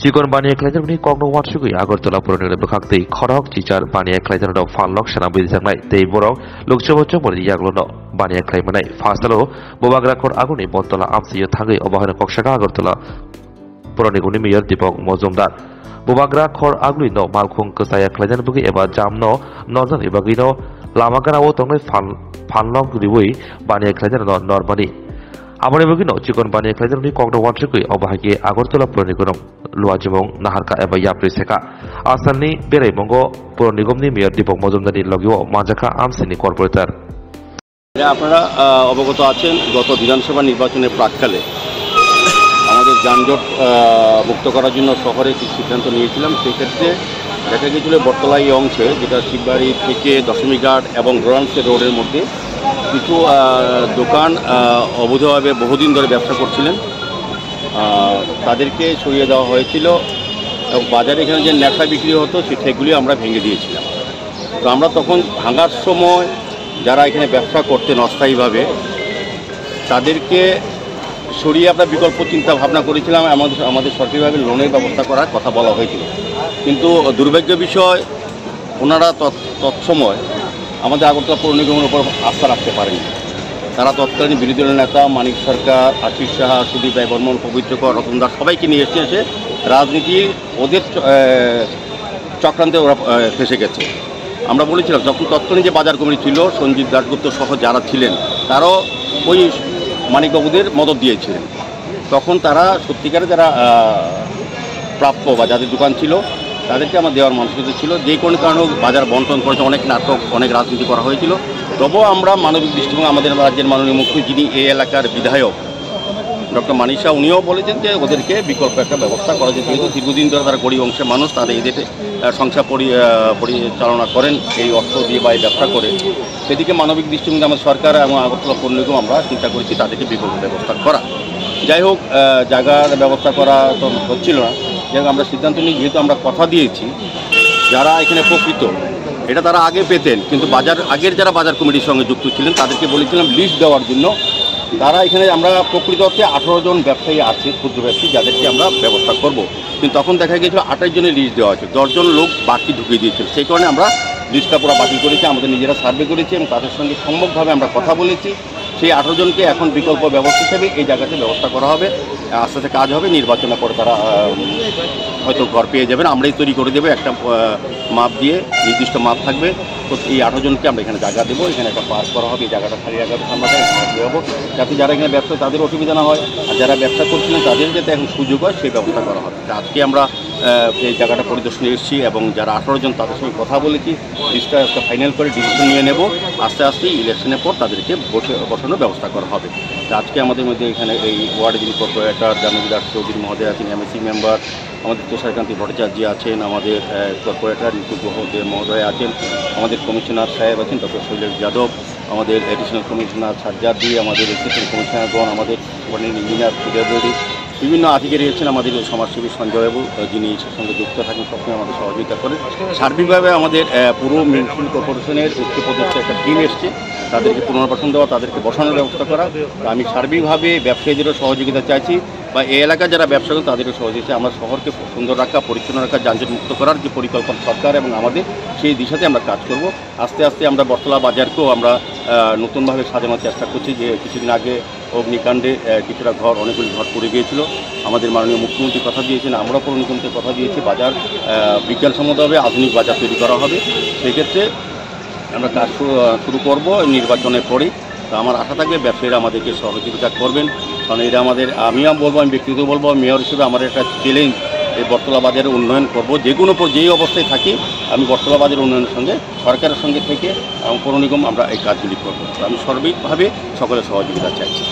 Cikon Bani Eklayjarni Kogno Watsugui Agartala Purani Bakakti Korok Chichar Bani Eklayjarno Fanlok Shana Bisangai Tei Borok Lukchobo Chomori Yaglono Bani Eklaymanai Fastalo Bobagrakor Aguni Botola Amsi Tangi Obahana Kokshaka Agartala Purani Guni Mayor Dipok Mozumdar Bobagrakor Agui no Malkung Kusaya Eklayjan Bugi Eba Jamno Northern Ibagino Lamagana Wotongai Fanlok Riwi Bani Eklayjarno Normani Amore Bugino, Cikon Bani Eklayjarni Kogno Watsugui Obahagi Agartala Purani Gunum Luajimong Naharka Eba Yapri Seka Asani Bere Mongo Puronigomni Mayor Dipok Mozumdari Logio Manjaka Amsini Corporator আপনারা অবগত আছেন গত বিধানসভা নির্বাচনের প্রাক্কালে আমাদের যানজট মুক্ত করার জন্য শহরে কিছু সিদ্ধান্ত নিয়েছিলাম। সেই ক্ষেত্রে দেখা গিয়েছিল বটতলা এই অংশে যেটা শিববাড়ি থেকে দশমীঘাট এবং রোরান্স রোডের মধ্যে কিছু দোকান অবৈধভাবে বহুদিন ধরে ব্যবসা করছিলেন, তাদেরকে সরিয়ে দেওয়া হয়েছিল এবং বাজারে এখানে যে ন্যাশা বিক্রি হতো সেগুলি আমরা ভেঙে দিয়েছিলাম। তো আমরা তখন ভাঙার সময় যারা এখানে ব্যবসা করতেন অস্থায়ীভাবে তাদেরকে সরিয়ে আমরা বিকল্প চিন্তা ভাবনা করেছিলাম, আমাদের সরকারিভাবে লোনের ব্যবস্থা করার কথা বলা হয়েছিল। কিন্তু দুর্ভাগ্য বিষয় ওনারা তৎসময় আমাদের আগরতলা পৌর নিগমের উপর আস্থা রাখতে পারেনি। তারা তৎকালীন বিরোধী দলের নেতা মানিক সরকার, আশিস সাহা, সুদীপ রায় বর্মন, পবিত্রকর, রতন দাস সবাইকে নিয়ে এসে রাজনীতি ওদের চক্রান্তে ওরা ফেসে গেছে। আমরা বলেছিলাম যখন তৎকালীন যে বাজার কমিটি ছিল সঞ্জিত দাশগুপ্ত সহ যারা ছিলেন তারাও ওই মানিকবাবুদের মদত দিয়েছিলেন। তখন তারা সত্যিকারে যারা প্রাপ্য বা যাদের দোকান ছিল তাদেরকে আমার দেওয়ার মানসিকতা ছিল। যে কোনো কারণে বাজার বন্টন করেছে, অনেক নাটক অনেক রাজনীতি করা হয়েছিল। তবুও আমরা মানবিক দৃষ্টিভঙ্গি আমাদের রাজ্যের মাননীয় মুখ্যমন্ত্রী যিনি এই এলাকার বিধায়ক ডক্টর মানিক শাহ উনিও বলেছেন যে ওদেরকে বিকল্প একটা ব্যবস্থা করা যায়, যেহেতু দীর্ঘদিন ধরে তারা গরিব অংশের মানুষ, তাদের এদের সংসার পরিচালনা করেন এই অর্থ দিয়ে বা এই ব্যবসা করে। সেদিকে মানবিক দৃষ্টিভঙ্গি আমাদের সরকার এবং আগরতলা পৌর নিগম আমরা চিন্তা করেছি তাদেরকে বিকল্প ব্যবস্থা করা। যাই হোক, জায়গার ব্যবস্থা করা তো হচ্ছিল না। যাই হোক, আমরা সিদ্ধান্ত নিই যেহেতু আমরা কথা দিয়েছি যারা এখানে প্রকৃত এটা তারা আগে পেতেন, কিন্তু আগের যারা বাজার কমিটির সঙ্গে যুক্ত ছিলেন তাদেরকে বলেছিলাম লিস্ট দেওয়ার জন্য। তারা এখানে আমরা প্রকৃত অর্থে 18 জন ব্যবসায়ী আছে, ক্ষুদ্র ব্যবসায়ী, যাদেরকে আমরা ব্যবস্থা করব। কিন্তু তখন দেখা গিয়েছিল 28 জনের লিস্ট দেওয়া হয়েছে, 10 জন লোক বাকি ঢুকিয়ে দিয়েছিল। সেই কারণে আমরা লিস্টটা পুরো বাতিল করেছি, আমাদের নিজেরা সার্ভে করেছি এবং তাদের সঙ্গে সম্যকভাবে আমরা কথা বলেছি। সেই 18 জনকে এখন বিকল্প ব্যবস্থা হিসেবে এই জায়গাতে ব্যবস্থা করা হবে। আস্তে আস্তে কাজ হবে, নির্বাচনের পরে তারা হয়তো ঘর পেয়ে যাবেন। আমরাই তৈরি করে দেবো একটা মাপ দিয়ে, নির্দিষ্ট মাপ থাকবে। তো এই 18 জনকে আমরা এখানে জায়গা দেবো, এখানে একটা পাস করা হবে, এই জায়গাটা খালি জায়গাটা আমরা দেবো যাতে যারা এখানে ব্যবসা তাদের অসুবিধা না হয়, আর যারা ব্যবসা করছিলেন তাদের যাতে এখন সুযোগ হয় সেই ব্যবস্থা করা হবে। আজকে আমরা এই জায়গাটা পরিদর্শনে এসেছি এবং যারা 18 জন তাদের সঙ্গে কথা বলেছি, লিস্টটা একটা ফাইনাল করে ডিসিশন নিয়ে নেব। আস্তে আস্তে ইলেকশনের পর তাদেরকে বসানোর ব্যবস্থা করা হবে। আজকে আমাদের মধ্যে এখানে এই ওয়ার্ডে যিনি কর্পোরেটর জামিদার চৌধুরী মহোদয় আছেন, এমএসি মেম্বার আমাদের তুষারকান্তি ভট্টাচার্য আছেন, আমাদের কর্পোরেটর নিতু মহোদয় আছেন, আমাদের কমিশনার সাহেব আছেন ডক্টর শৈলেশ যাদব, আমাদের এডিশনাল কমিশনার সাজ্জাদি, আমাদের অ্যাসিস্ট্যান্ট কমিশনারগণ, আমাদের ইঞ্জিনিয়ার সুদেবী, বিভিন্ন আধিকারিক আছেন, আমাদের সমাজসেবী সঞ্জয়বাবু যিনি এর সঙ্গে যুক্ত থাকেন, সবসময় আমাদের সহযোগিতা করেন। সার্বিকভাবে আমাদের পুরো মিউনিসিপ্যাল কর্পোরেশনের উচ্চপদস্থ একটা টিম এসছে, তাদেরকে পুনর্বাসন দেওয়া, তাদেরকে বসানোর ব্যবস্থা করা। আমি সার্বিকভাবে ব্যবসায়ীদেরও সহযোগিতা চাইছি বা এই এলাকায় যারা ব্যবসা করেন তাদেরও সহযোগিতা। আমরা শহরকে সুন্দর রাখা, পরিচ্ছন্ন রাখা, যানজট মুক্ত করার যে পরিকল্পনা সরকার এবং আমাদের, সেই দিশাতে আমরা কাজ করব। আস্তে আস্তে আমরা বটতলা বাজারকেও আমরা নতুনভাবে সাজানোর চেষ্টা করছি। যে কিছুদিন আগে অগ্নিকাণ্ডে কিছুটা ঘর, অনেকগুলি ঘর পড়ে গিয়েছিল, আমাদের মাননীয় মুখ্যমন্ত্রী কথা দিয়েছেন, আমরা পৌর নিগমকে কথা দিয়েছি বাজার বিজ্ঞানসম্মতভাবে আধুনিক বাজার তৈরি করা হবে। সেক্ষেত্রে আমরা কাজ শুরু করব নির্বাচনের পরেই। তো আমার আশা থাকবে ব্যবসায়ীরা আমাদেরকে সহযোগিতা করবেন, কারণ এটা আমাদের, আমিও বলবো, আমি ব্যক্তিগত বলবো, মেয়র হিসেবে আমার একটা চ্যালেঞ্জ এই বটতলা বাজারের উন্নয়ন করব। যে কোনো যেই অবস্থায় থাকি আমি বটতলা বাজারের উন্নয়নের সঙ্গে সরকারের সঙ্গে থেকে এবং পৌর নিগম আমরা এই কাজগুলি করব। তো আমি সার্বিকভাবে সকলের সহযোগিতা চাইছি।